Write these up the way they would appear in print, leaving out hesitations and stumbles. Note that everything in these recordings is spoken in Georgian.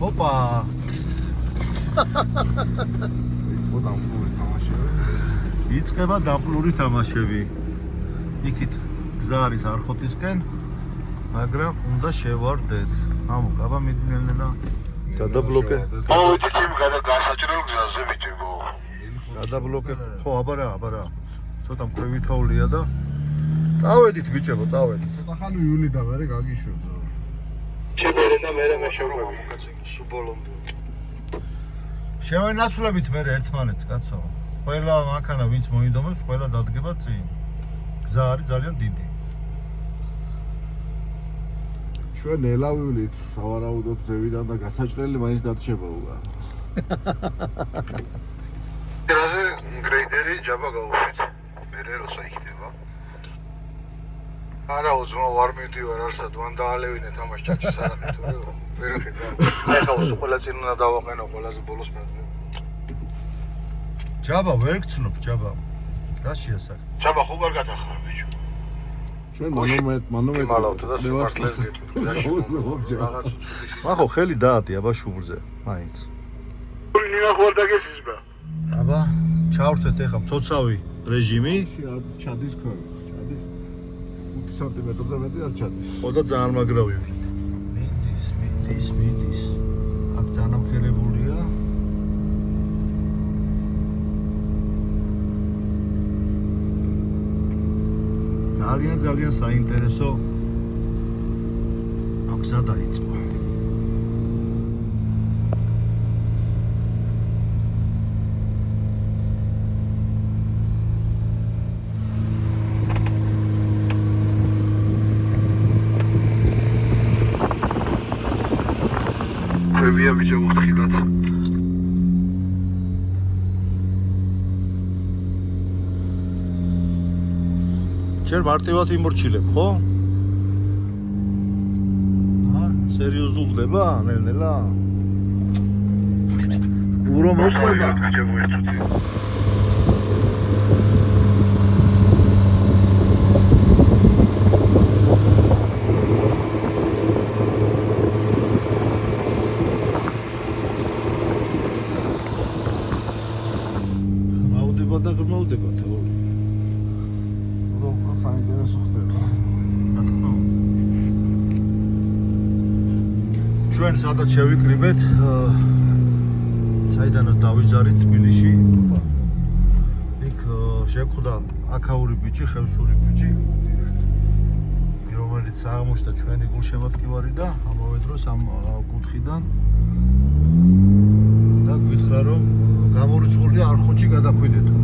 ოპა. იწყება დამპლური თამაშები. იქით გზა არის არხოტისკენ, მაგრამ უნდა შევარდეთ. ამო, კაბა მიდნელნელა გადაბლოკე. მოვიდით იმ გასაჭრელ გზაზე ბიჭებო. გადაბლოკე. ხო, აბარა. ცოტა მკვრივითაულია და წავედით ბიჭებო, წავედით. ცოტა ხანი იული და მერე გაგიშვებთ. შეგერე და მე მეშორობები სუბოლომდე. შევენაცვლებით მე ერთმანეთს, კაცო. ყველა მანქანა ვინც მოინდომებს, ყველა დადგება წინ. გზა არის ძალიან დიდი. ჩვენ ელავივლით სავარაუდოდ ზევიდან და გასაჭრელი მაინც დარჩება უკვე. რაზე გრეიდერი ჯაბა გავუშვით. მერე როცა იქნება. არა უზმო ვარ მივდივარ არსად ვანდაალევინე თამაშ ჩაჭის არაფერი ვერ ხედავ. ეხლა ყველა წინ უნდა დავაყენო ყველაზე ბოლოს მე. ჯაბა ვერ გცნობ ჯაბა. რა შეასაკ? ჯაბა ხო არ გადახარ ბიჭო. ჩვენ მანომეტრით წნევას ახო ხელი დაატი აბა შუბლზე, მაინც. ნინა ხوار დაგესიზბა. აბა, ჩავრთეთ ეხლა მცოცავი რეჟიმი. ჩადის ქვევი, ჩადის 5 სანტიმეტრზე მეტი არ ჩადის. ხო და ძალიან მაგრავი ვიდით. მიდის. აქ ძანამქერებულია. ძალიან საინტერესო გზა დაიწყო. ქვევია ბიჭო უთხილად. ჯერ მარტივად იმორჩილებ, ხო? სერიოზულდება, ნელ-ნელა. გურო მოყვება. გრმავდება თორე. საინტერესო ხდება. ჩვენ სადაც შევიკრიბეთ, საიდანაც დავიძარით თბილისში. იქ შეგვხვდა აქაური ბიჭი, ხევსური ბიჭი, რომელიც აღმოჩნდა ჩვენი გულშემატკივარი და ამავე დროს ამ კუთხიდან და გითხრა რომ გამორიცხულია არხოტში გადახვიდეთო.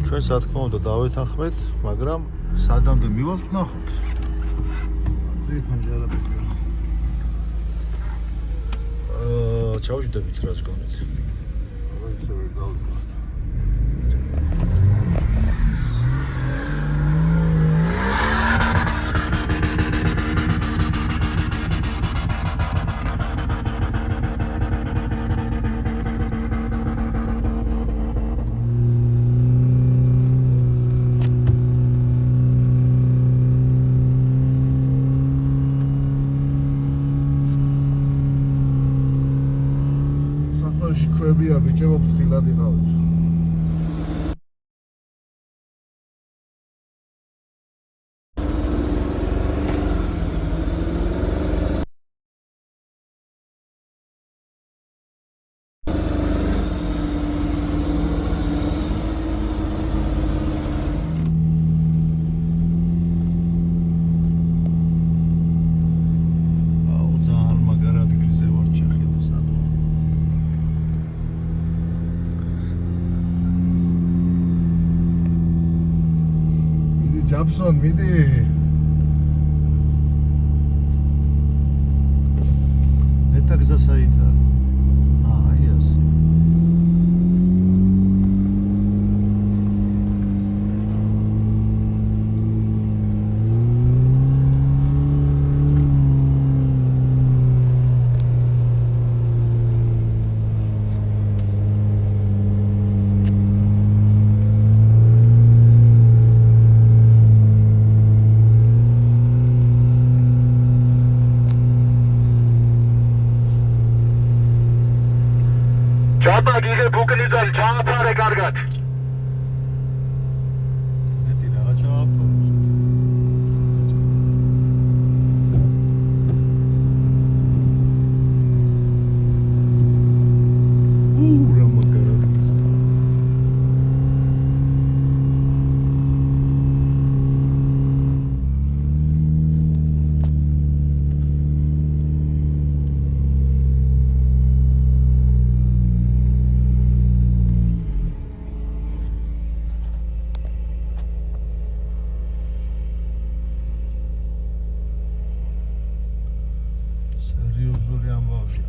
ჩვენ სათქმა უნდა დავეთანხმეთ, მაგრამ სადამდე მივალთ ნახოთ. ჩავჯდებით რაც გონით. ქვებია ბიჭებო, ფრთხილად იყავით. ჯაბსონ, მიდი. მეტა გზა საით არის? აი ასე. აბა გიგე ბუკნიძალი ჩააფარე კარგად. მეტი რაღაც ჩააფაროს. რა მაგარად. სერიოზული ამბავია.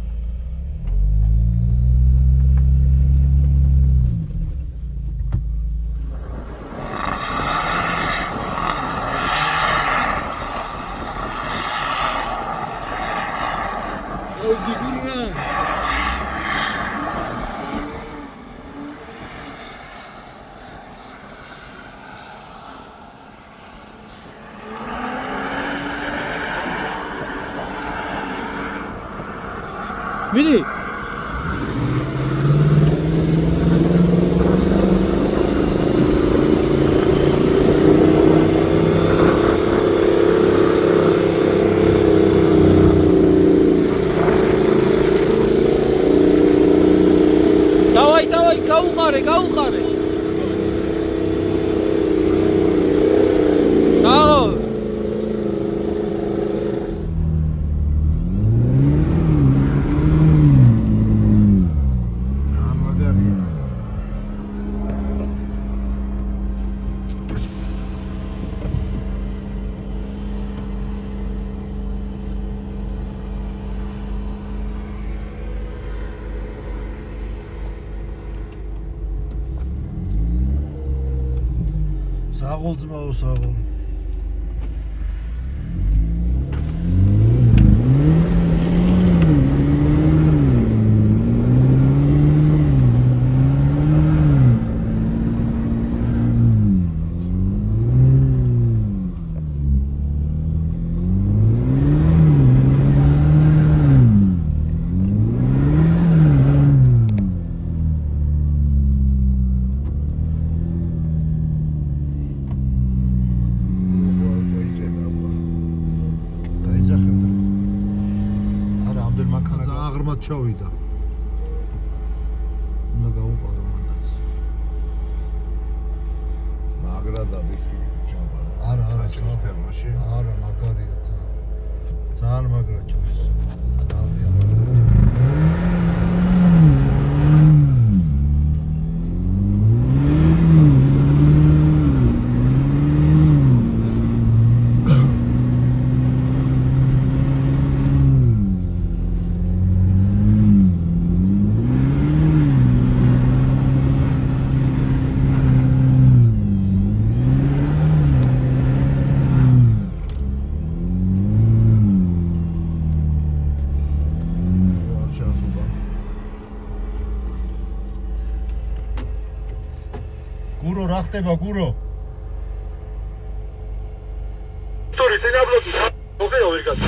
მიდი დავაი გაუყარე საო საღოლ ძმაო საღოლ. ჩავიდა. უნდა გაუყარო მანდაც. მაგრად ისი ჯამარა. არა, სისტემაში. არა, მაგარია ძალიან მაგრა ჭრის. ძალიან მაგრა. გურო რა ხდება გურო? სტორი სინაბლოგი ოფეო ვიღაც.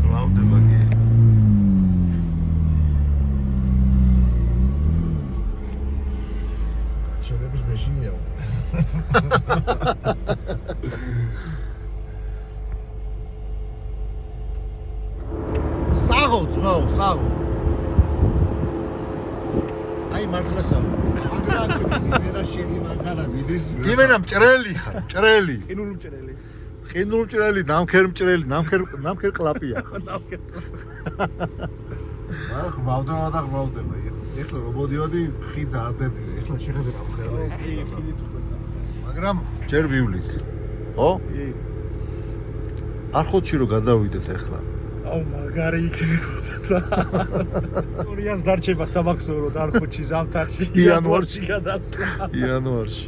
კლავდება კი. გაჩერების მეშინია. საღო ძმაო, საღო. აი მართლა საღო. მაგრამ შენი მანქანა მიდის. იმენა მჭრელი ხარ, მჭრელი. ყინულ მჭრელი, ნამქერ კლაპია ხარ. ღვავდება და ღვავდება. ეხლა რომ მოდიოდი ხიძა არ დებია. ეხლა შეხედე რა ხერა. მაგრამ ჯერ ვივლით. ხო? არხოთში რო გადავიდეთ ეხლა. აუ მაგარი იქნებოდა ცა 200 დარჩება სამახსოვრო არხოთში ზამთარში იანვარში გადასვლა იანვარში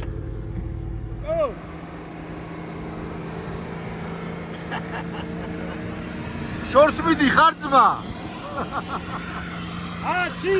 შორს მიდი ხარ ძმა. აში.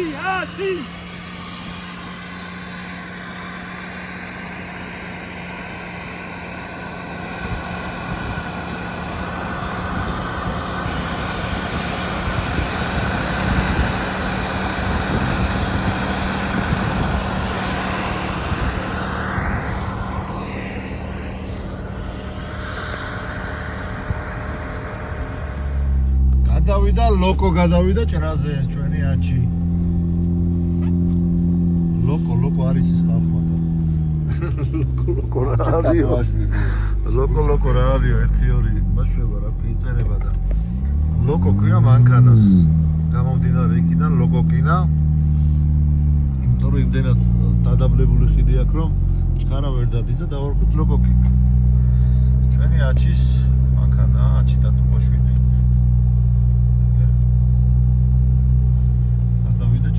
გადავიდა ლოკო გადავიდა ჭრაზე ჩვენი აჩი. ლოკო არის ის ხალხმა და. ლოკო რა არის? ლოკო რა არის? 1-2 მაშვება რა იწერება და. ლოკო ქვია მანქანას. გამომდინარე იქიდან ლოკოკინა. იმიტომ რომ იმდენად დადაბლებული ხიდი აქვს რომ ჩქარა ვერ დადის და დავარქვით ლოკოკინა. ჩვენი აჩის მანქანა აჩი დატუყვაშვილი.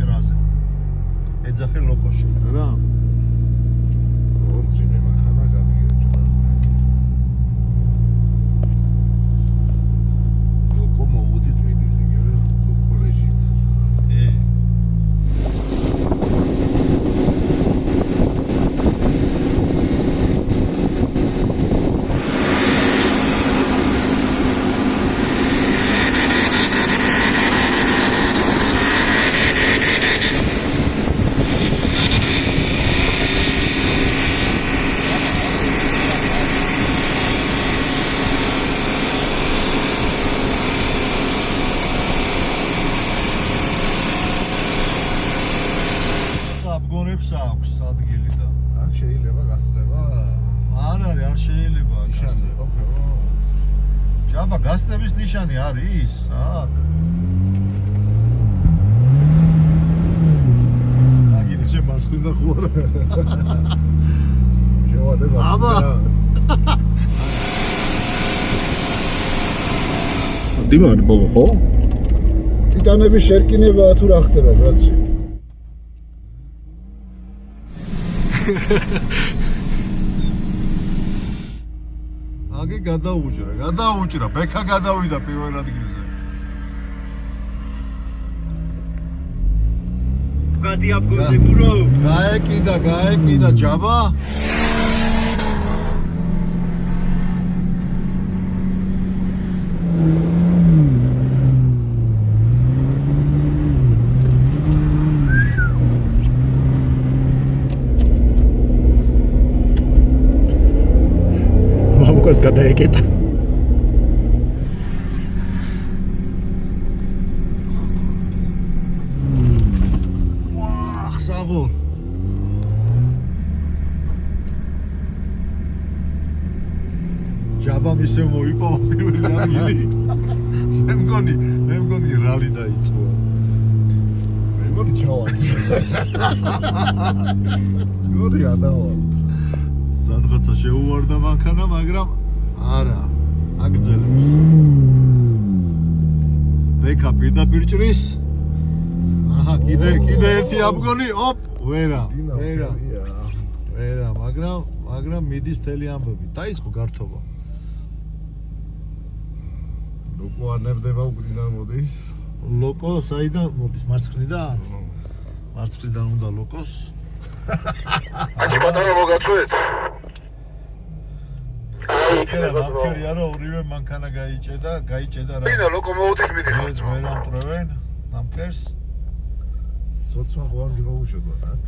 ჭრაზე. ეძახე ლოკოში რა? ძიმე მანქანა გადიოდა ჭრაზე. ლოკო მოვუდით მიდის იგივე ლოკო რეჟიმით. აქვს ადგილი და აქ შეიძლება გასწრება? არ არის, არ შეიძლება ნიშანი ყოფილა. ჯაბა გასწრების ნიშანი არის? აქ. აგინე შე მასხინდა ხوار. შევადე გასწრება. აბა. დიმანი ბოლო ხო? ტიტანების შერკინებაა თუ რა ხდება ბრატში? აგი გადაუჭრა, ბექა გადავიდა პირველ ადგილზე. გაეკიდა ჯაბა. მამუკას გადაეკეტა. ვაჰ, საღო. ჯაბამ ისე მოიპოვა პირველი ადგილი. მე მგონი რალი დაიწყო. მე მგონი ჩავარდი. გოდი ადავა. სადღაცა შეუვარდა მანქანა, მაგრამ არა, აგძელებს. ბექა პირდაპირ ჭრის. აჰა, კიდე ერთი აბგონი, ოპ, ვერა, მაგრამ მიდის მთელი ამბები. დაიწყო გართობა. ლოკო არ ნებდება უკრიდან მოდის. ლოკო საიდან მოდის? მარცხნიდან? მარცხნიდან უნდა ლოკოს. აჩი ბატონო მოგაწვეთ. ნამქერია რომ ორივე მანქანა გაიჭედა რა. ბინა ლოკომოტივით მიდის. ვერ ამტვრევენ ნამქერს. ცოცვა ხო არ გიგოუშობა აქ?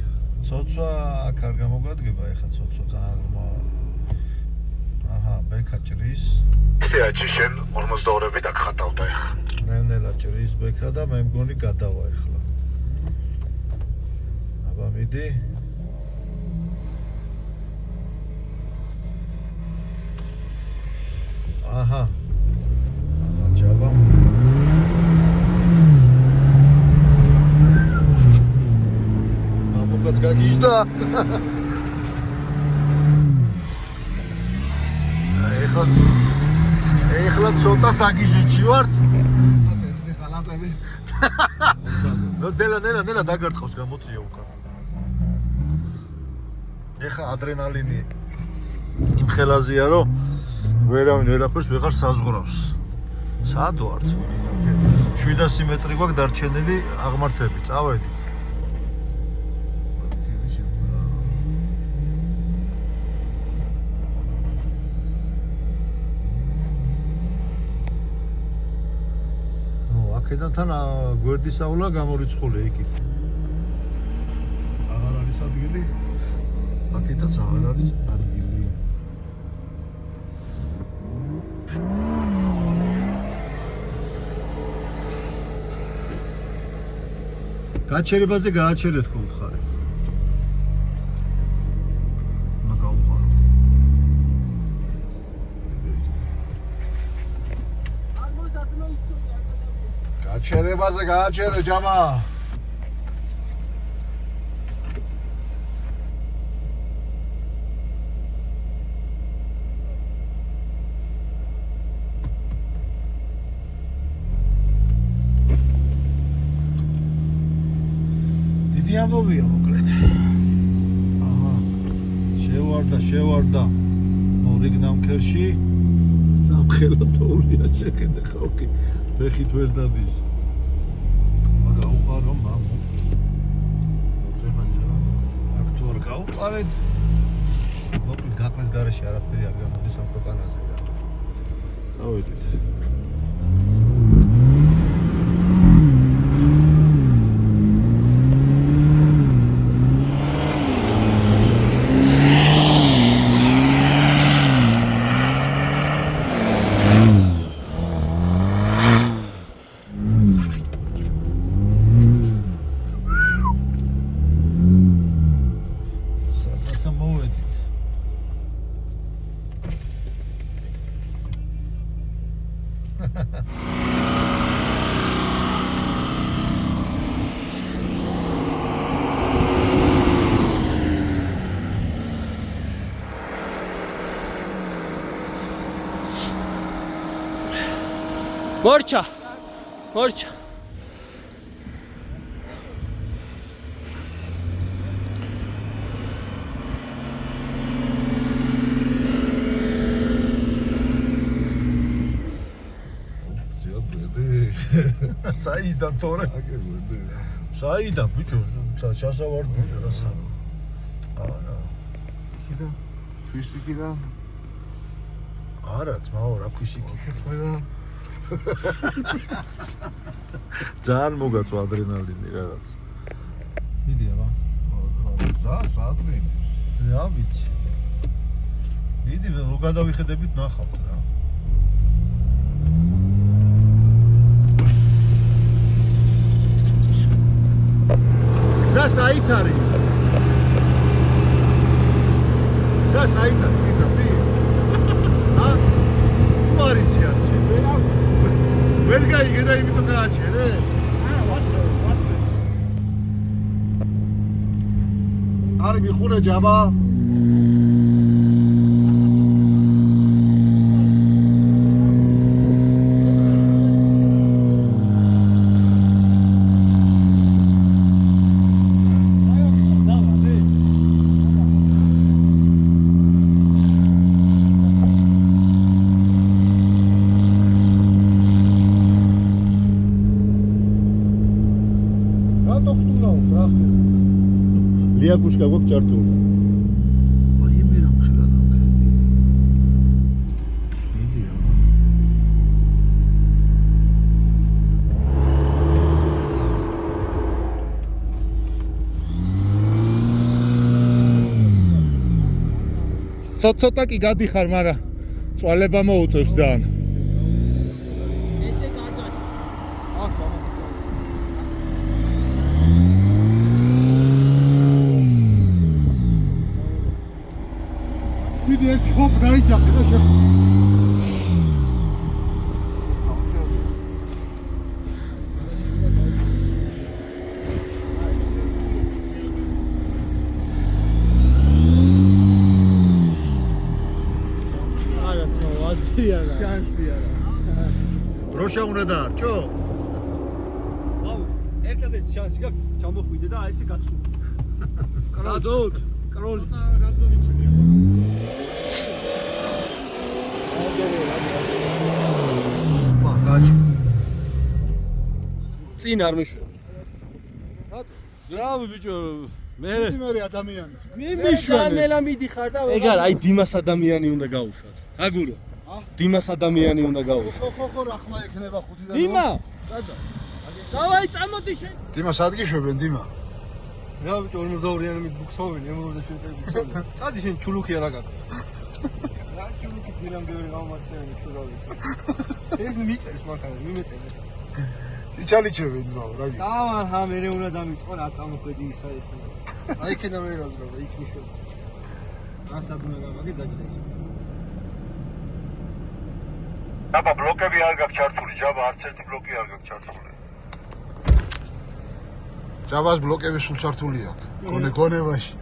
ცოცვა აქ არ გამოგვადგება ეხლა ცოცვა ძალიან ღრმა. აჰა, ბექა ჭრის. აჩი შენ 42-ები დაგხატავდა ეხლა. ნელ-ნელა ჭრის ბექა და მე მგონი გადავა ეხლა. აბა მიდი. აჰა. ჯაბა. მამუკაც გაგიჟდა. ეხლა ცოტა საგიჟეთში ვართ. ეცრი ხალატები. ნელა დაგარტყავს გამოწია უკან. ეხლა ადრენალინი იმ ხელაზეა რომ ვერავინ ვერაფერს ვეღარ საზღვრავს. სად ვართ? 700 მეტრი გვაქვს დარჩენილი აღმართები, წავედით. აქედან თან გვერდისავლა გამორიცხულია იქით. აღარ არის ადგილი. აქედაც აღარ არის ადგილი. გაჩერებაზე გააჩერეთ ხო უთხარი. უნდა გავუყარო. გაჩერებაზე გააჩერე ჯამა. დიდი ამბობია მოკლედ. აჰა. შევარდა. მორიგ ნამქერში. სამხელა თოვლია შეხედე ხალხი. ფეხით ვერ დადის. გაუყარო მამო. აქ თუ არ გაუყარეთ. მოკლედ გაყრის გარეშე არაფერი არ გამოდის ამ ქვეყანაზე რა. დავედით. Morcha. საიდან თორე? საიდან ბიჭო? ჩასავარდი რა სამა. არა. იქიდან ფიზიკიდან არა, ძმაო, რა ქვიშიკი. ხედა. ძალიან მოგაწვა ადრენალინი რაღაც. მიდი აბა. საადმინ. რა ვიცი. მიდი, რო გადავიხედებით ნახავთ რა. გზა საით არის? გზა საით არის? პირდაპირ? ა? თუ არიცი არჩე? ვერ გაიგე და იმიტომ გააჩერე? არა, ვასრე. არი მიხურე ჯამა. ლიაკუშკა გვაქვს ჭართული. აი მე რა მხელა დამქერი. მიდი აბა. ცოტა კი გადიხარ, მაგრამ წვალება მოუწევს ძალიან. ესე კარგად. აქ მიდი ერთი ჰოპ დაიჯახე და შეხ. არა, ვასრია რა. შანსია რა. დროშა უნდა დაარჩო? აუ, ერთადერთი შანსი გაქვს, ჩამოხვიდე და აი ესე გაცუ. კროდოთ, კროლი. ბაჭი. წინ არ მიშვენ. ძრავი ბიჭო, მე მე ადამიანი. მიმიშვენ. ნელა მიდიხარ და ეგ არა, აი დიმას ადამიანი უნდა გაუშვათ. აგურო. დიმას ადამიანი უნდა გაუშვათ. ხო, რა ხმა ექნება 5 და. დიმა, სადა? დავაი წამოდი შენ. დიმა სადგიშობენ დიმა. რა ბიჭო 42-იანი მიბუქსოვენ, ემროზე შენ ტელევიზორზე. წადი შენ ჩულუქი არა გაქვს. რა ჩულუქი დინამდე გამარსიანი ჩურავი. ეს მიწერს მაგას, მიმეტები. იჩალიჩებენ ძმაო, რა გიქ. აჰა, მე უნდა დამიწყო რა წამოხედი ისა ეს. აი იქიდან მე რა და იქ მიშვენ. ასაბუნა გამაგი დაჭდეს. აბა ბლოკები არ გაქვს ჩართული, ჯაბა არც ერთი ბლოკი არ გაქვს ჩართული. ჯაბას ბლოკები სულ ჩართული აქვს. გონებაში.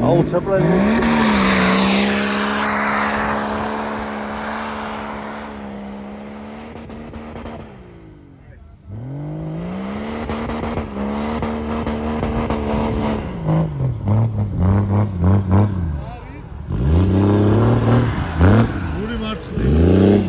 აუ ცეპლენი ორი მარცხნივ.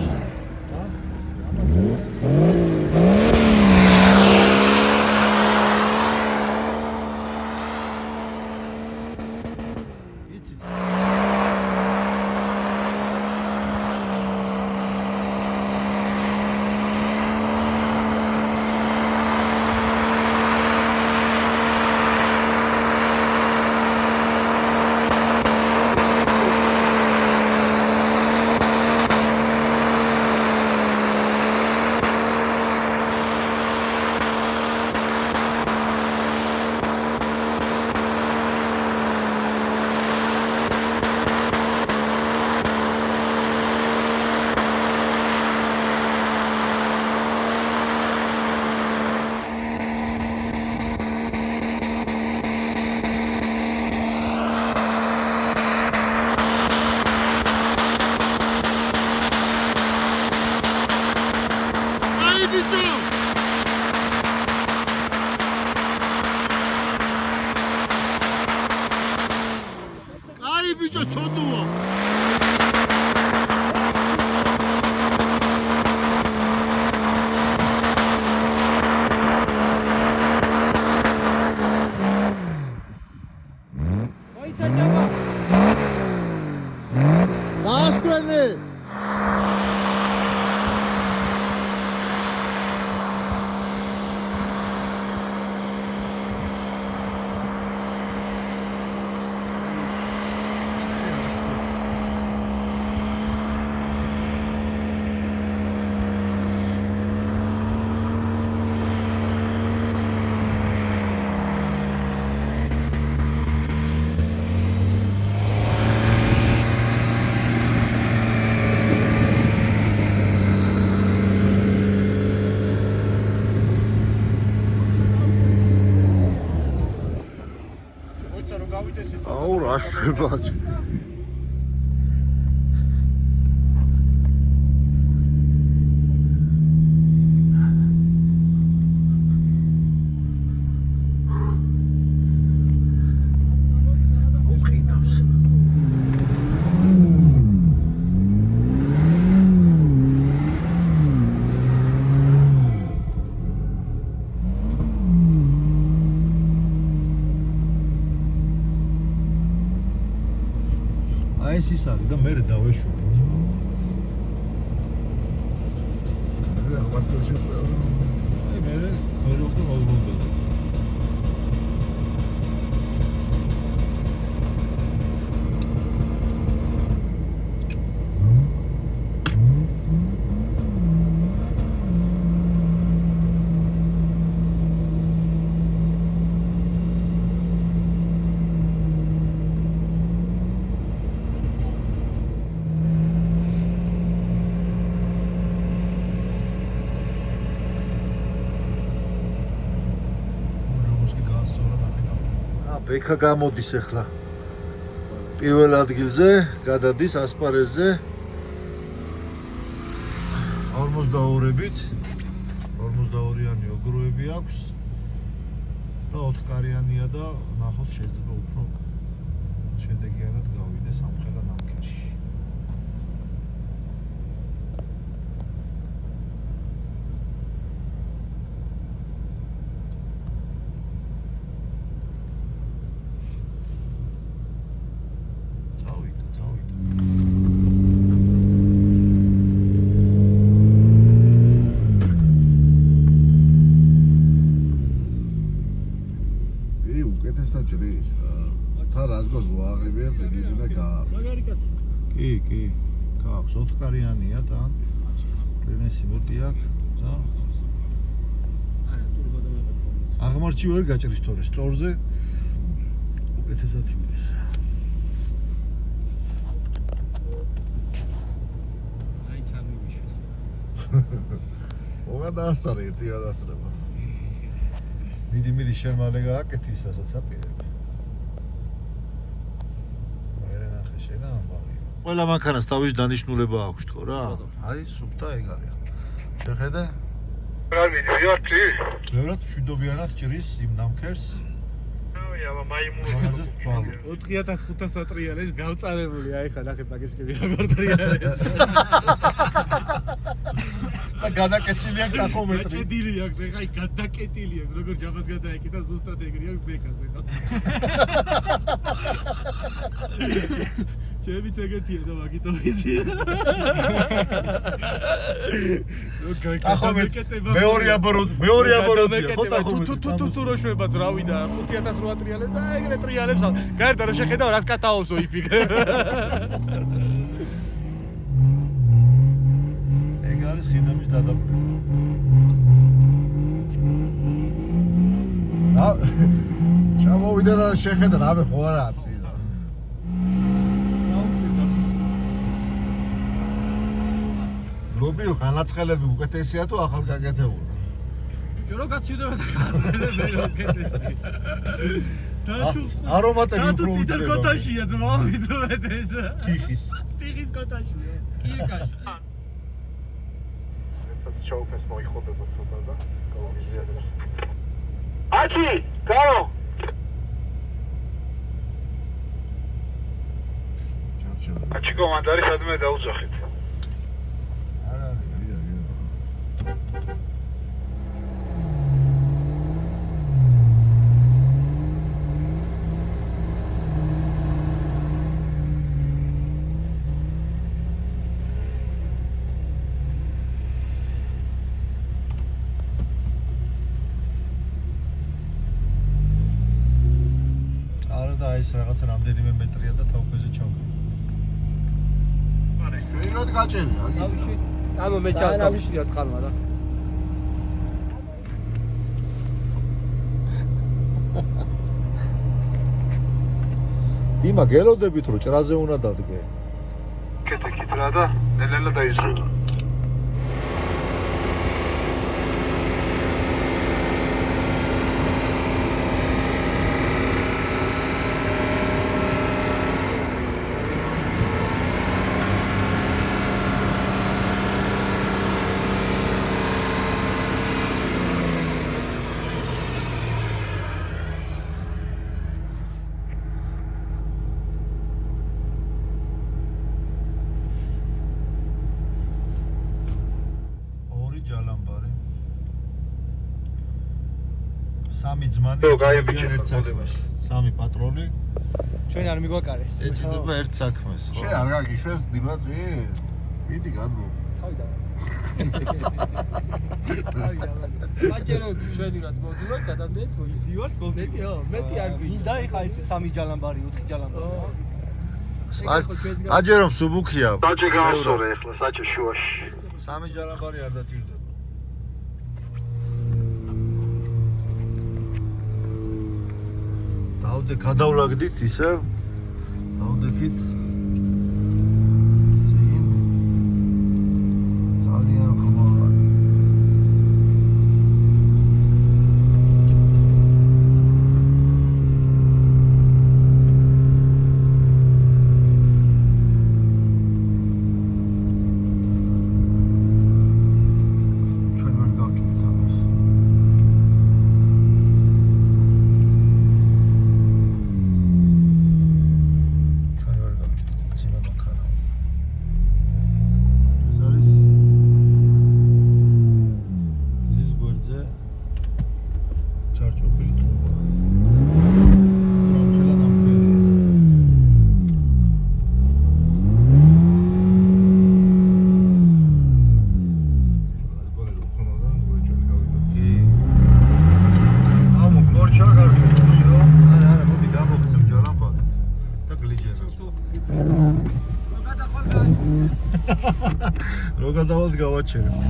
ბიჭო ცოდუა მოიცა ჯაბა გასვენე აუ რა შვებაც ეს ის არის და მე დავეშვები ძმაო და რა ვარტოში აი მე უკვე მოვიდა ეკა გამოდის ახლა. პირველ ადგილზე გადადის ასპარეზზე 42-ებით 42-იანი ოგროები აქვს და 4-კარიანია და ნახოთ შეიძლება უფრო შედეგიანად გავიდეს ამხელა ნამქერში. კი, გაქვს 4-კარიანია და კლინესი მეტი აქვს და აღმარჩი ვერ გაჭრის თორე სწორზე უკეთესად იურის. აი ცამი ვიშვეს. მოგა დაასწარე ერთი გადასწრება. მიდი შენ მალე გააკეთე ისაც აპირებ. ვერ ნახე შენ ამბავი. ყველა მანქანას თავის დანიშნულება აქვს თქო რა. აი სუფთა ეგ არის. შეხედე? რა მიდიოთ? ბევრად მშვიდობიანად ჭრის იმ ნამქერს. აბა მაიმუნო. 4500 ტრიალეს გავწარებული, აი ხა ნახე პაკეთები როგორ ტრიალეს. და გადაკეთილი აქვს ტაქომეტრი. გადაკეთილი აქვს, ეხა გადაკეთილი აქვს, როგორ ჯაბას გადაეკიდა ზუსტად ეგრე აქვს ბეკაზე ხა. ჩემიც ეგეთია და მაგითო ვიცია. ტაქომეტრი მეორე აბოროტია, ხო ტაქომეტრი. თუ რო შვებაც რა ვიდა 5800 ტრიალეს და ეგრე ტრიალებს გარდა რო შეხედავ რას კატაოსო იფიქრე. ეგ არის ხიდამის დადაბლება. ჩამოვიდა და შეხედა რამე ხო არაა წინ. ლობიო განაცხელები უკეთესია თუ ახალ გაკეთებული? ჯორო გაციუდება და ხაზელები უკეთესია. არომატები უფრო უძლება. უძლება. კოტაშია ძმა მიდოდეს. თიხის. ტიღის კოტაშია. კირკაში. ეს ჩაუფეს მოიხობება ცოტა და გავიზიარებს. აჩი, გაო. აჩი კომანდარი სადმე დაუძახეთ. ეს რაღაცა რამდენიმე მეტრია და თავქვეზე ჩავგე. შეინოდ გაჭერი რა. თავში წამო მე თავშია წყალმა და. დიმა გელოდებით რომ ჭრაზე უნდა დადგე. კეთე რა და ნელ-ნელა დაიზრდება. სამი ძმანი ეწოდებიან ერთ საქმეს. სამი პატრონი. ჩვენ არ მიგვაკარეს. ეწოდება ერთ საქმეს, ხო? შენ არ გაგიშვეს დიბაწი? მიდი განმო. თავი მაჯერო შედირაც მოდივარ სადამდეც მოდივარ მეტიო მეტი არ გვინდა ეხა ეს სამი ჯალამბარი 4 ჯალამბარი აჯერომ სუბუქია საჭე გავსწორე ეხლა საჭე შუაში სამი ჯალამბარი არ დაჭირდება დავდე გადავლაგდით ისე დავდექით რო გადავალთ გავაჩერებთ.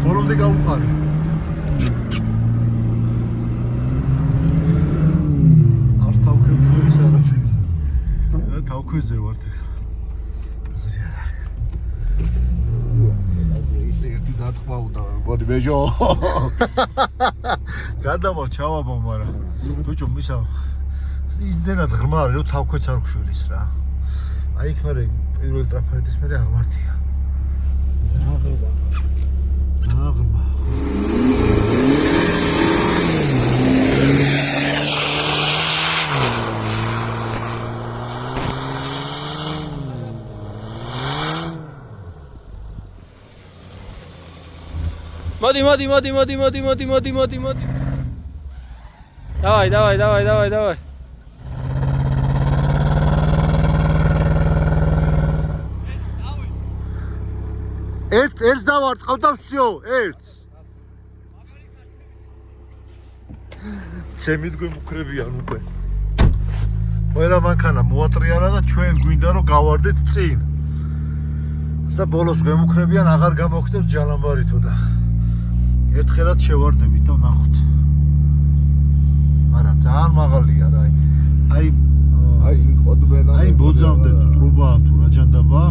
ბოლომდე გავუყარე. არც თავქებს არაფერი. და თავქვეზე ვართ ახლა. აზრი არ აქვს. ისე ერთი დათქმა უნდა, მგონი მეჯო. გადამარ ჩავაბო, მაგრამ ბიჭო მისა იმდენად ღრმა არის, რომ თავქვეც არ გშველის რა. აი იქ მერე პირველ ტრაფარეთის მერე აღმართია. აღმა. Mati. Давай. ერთს დავარტყავ და всё, ერთს. ჩემით გვემუქრებიან უკვე. ყველა მანქანა მოატრიალა და ჩვენ გვინდა რომ გავარდეთ წინ. და ბოლოს გვემუქრებიან, აღარ გამოგხდეთ ჯალამბარითო და ერთხელაც შევარდებით და ვნახოთ. მაგრამ ძალიან მაღალია რა. აი იმ კოდმე და აი ბოძამდე ტრუბაა თუ რა ჯანდაბაა.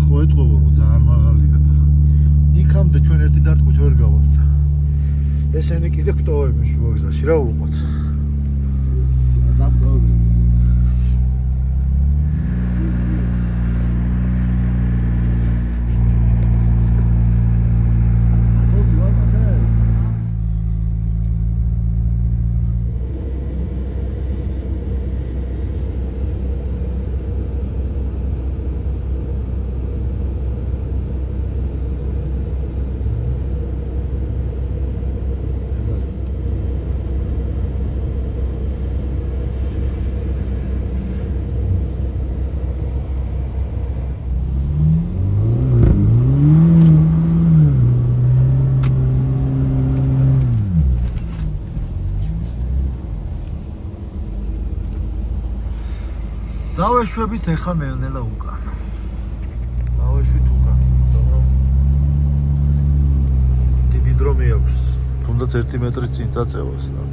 ხო ეთყობა რომ ძალიან მაღალია და იქამდე ჩვენ ერთი დარტყმით ვერ გავალთ. ესენი კიდე გვტოვებენ შუა გზაში რა უყოთ. დაბდობები. დავეშვებით ახლა ნელ-ნელა უკან. დავეშვით უკან. დიდი დრომი აქვს. თუნდაც 1 მეტრი წინ წაწევას და.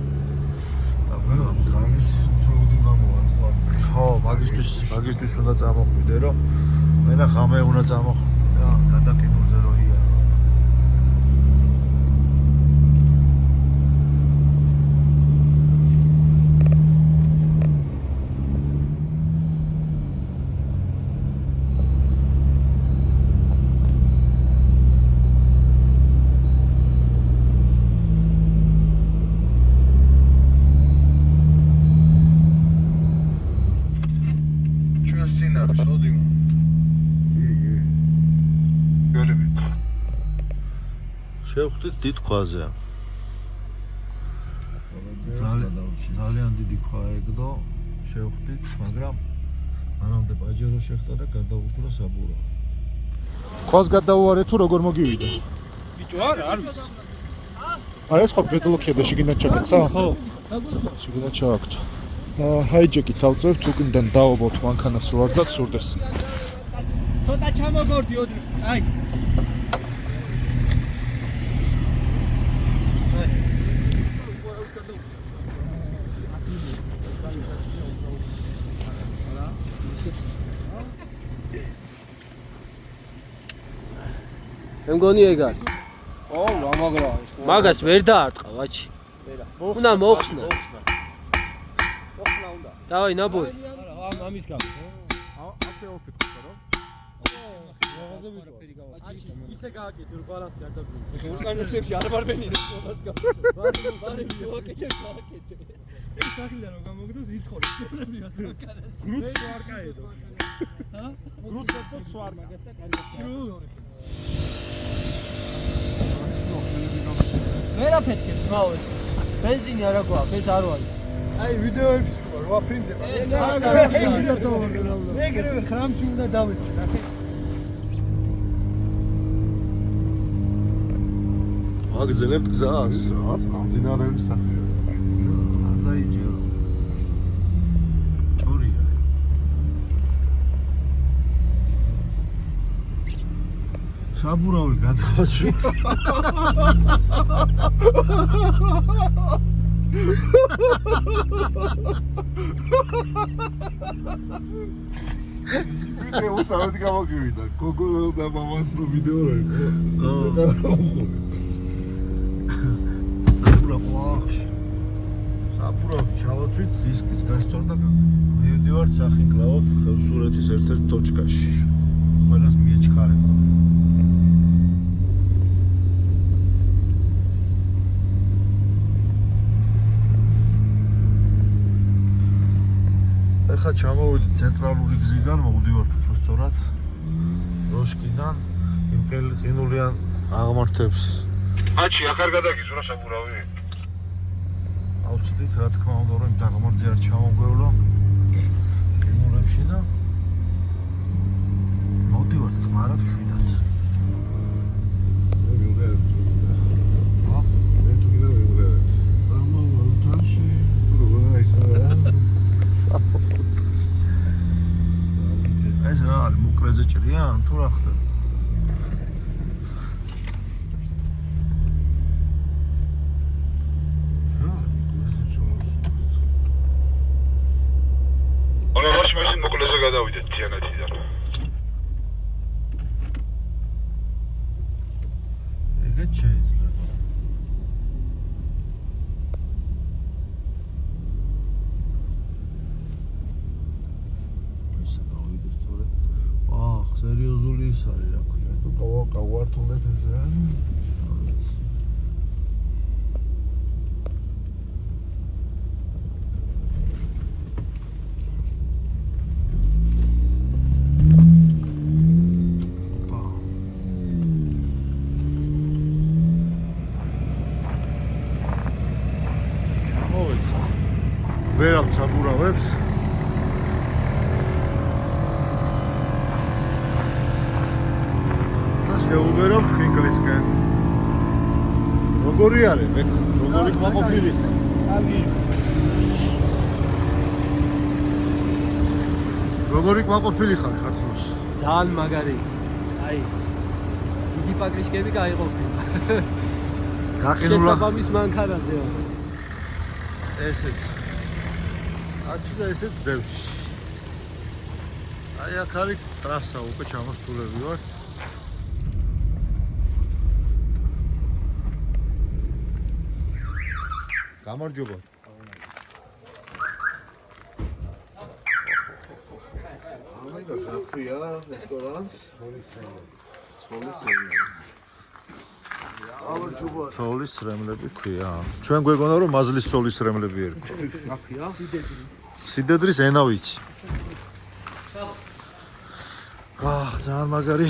აბა, გამის უფრო გამოაწყვა. ხო, მაგისტვის უნდა წამოხვიდე, რომ მენა ხამე უნდა წამოხვიდე რა, გადაკინულზე რო ია. შევხვდით დიდ ქვაზე. ძალიან დიდი ქვა ეგდო, შევხვდით, მაგრამ მანამდე პაჯერო შეხტა და გადაუჭრა საბურო. ქვას გადაუარე თუ როგორ მოგივიდა? ბიჭო არ ვიცი. აი ეს ხო ბედლოქია და შიგნით ჩაკეცა? ხო. შიგნით ჩააგდო. ჰაიჯეკი თავწევთ, უკიდან დაობოთ მანქანას რო არ დაცურდეს. ცოტა ჩამოგორდი ოდრი. აი. მე მგონი ეგ არის. ო, რამაგრა ის. მაგას ვერ დაარტყა, ვაჩი. უნდა მოხსნა. მოხსნა უნდა. დავაი, ნაბური. არა, ამის გამო. აფე ოფიქრა რა. რაღაცა ვიწვი გავა. ისე გააკეთე, რომ ბალანსი არ დაგვიგო. ორგანიზაციებში არ ვარბენინებს ყოველს გავწევ. ბარე ვაკეთებ. ეს სახლიდან რომ გამოგდოს ის ხოლმე პრობლემია უკანაში. გრუც არ კაედო. ჰა? გრუც და სვარ მაგას და კარგია. ვერაფეთქებს მაოს. ბენზინი არა გვაქვს, ეს არ ვარ. აი ვიდეოებში ყო რა პრინციპი. ეგრევე ხრამში უნდა დავეცი. აგზელებთ გზას. რაც გამძინარების სახეა. არ დაიჯერო. ჭორია. საბურავი გადავაჭრე. ვიდეო სამეთი გამოგივიდა. გოგო და მამას რო ვიდეო რა იყო. საბურავი ახში. საბურავი ჩავაცვით დისკის გასწორდა. მივდივართ სახინკლავად ხევსურეთის ერთ-ერთ ტოჩკაში. ყველას მიეჩქარება. ეხლა ჩამოვიდით ცენტრალური გზიდან, მოვდივართ უფრო სწორად როშკიდან იმ ყინულიან აღმართებს. აჩი, აქ არ გადაგიზო რა საბურავი. ავწდით, რა თქმა უნდა, რომ დაღმართზე არ ჩამოგვევლო ყინულებში და მოვდივართ წყნარად შვიდად. მე მივღერებ. ა? მე თუ კიდე მივღერებ. წამოვალ თაში, თუ როგორ ისე რა. ეს რა არის მოკრეზე ჭრიან თუ რა ხდება? ოღონდ მარშ მაშინ მოკლეზე გადავიდეთ თიანეთიდან. ეგეც შეიძლება. ისე გავიდეს თორე. სერიოზული ის არის რა ქვია. თუ გავართულეთ ესე რა. ვერ აქვს საბურავებს. შეუბერობთ ხინკლისკენ. როგორი არის ბექა? როგორი ყვაყოფილი ხარ? როგორი ყვაყოფილი ხარ ქართლოს? ძალიან მაგარი. აი. დიდი პაკრიშკები გაიყოფილ. გაყინულა შესაბამის მანქანაზეო. ეს. აჩი და ესეც ძევში. აი აქ არის ტრასა უკვე ჩამოსულები ვარ. გამარჯობა. ამაიდა საქმეა რესტორანს. ცოლის რემლები ქვია. ჩვენ გვეგონა რომ მაზლის ცოლის რემლები ერქვა. რა ქვია? სიდედრის ენა ვიცი. ძალიან მაგარი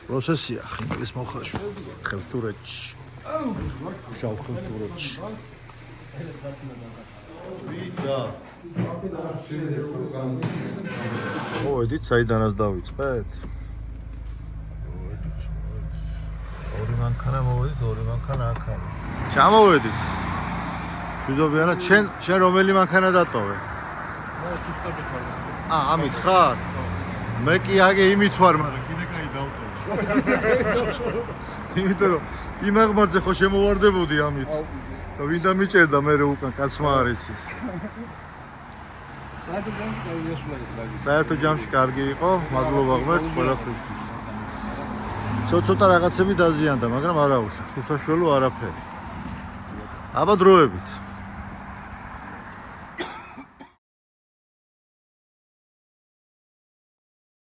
პროცესია ხინკლის მოხარშვა ხევსურეთში. შავ ხევსურეთში. ვიდა. მოვედით, საიდანაც დავიწყეთ. ორი მანქანა მოვედით, ორი მანქანა აქ არის. ჩამოვედით. მშვიდობიანად, შენ რომელი მანქანა დატოვე? ამით ხარ? მე კი აგე იმით ვარ, მაგრამ კიდე კაი დავტოვე. იმიტომ რომ იმ აღმართზე ხო შემოვარდებოდი ამით. და ვინდა მიჭერდა მე უკან კაცმა არ იცის. საერთო ჯამში კარგი იყო, მადლობა ღმერთს ყველაფრისთვის. ცოტა რაღაცები დაზიანდა, მაგრამ არა უშავს, უსაშველო არაფერი. აბა დროებით.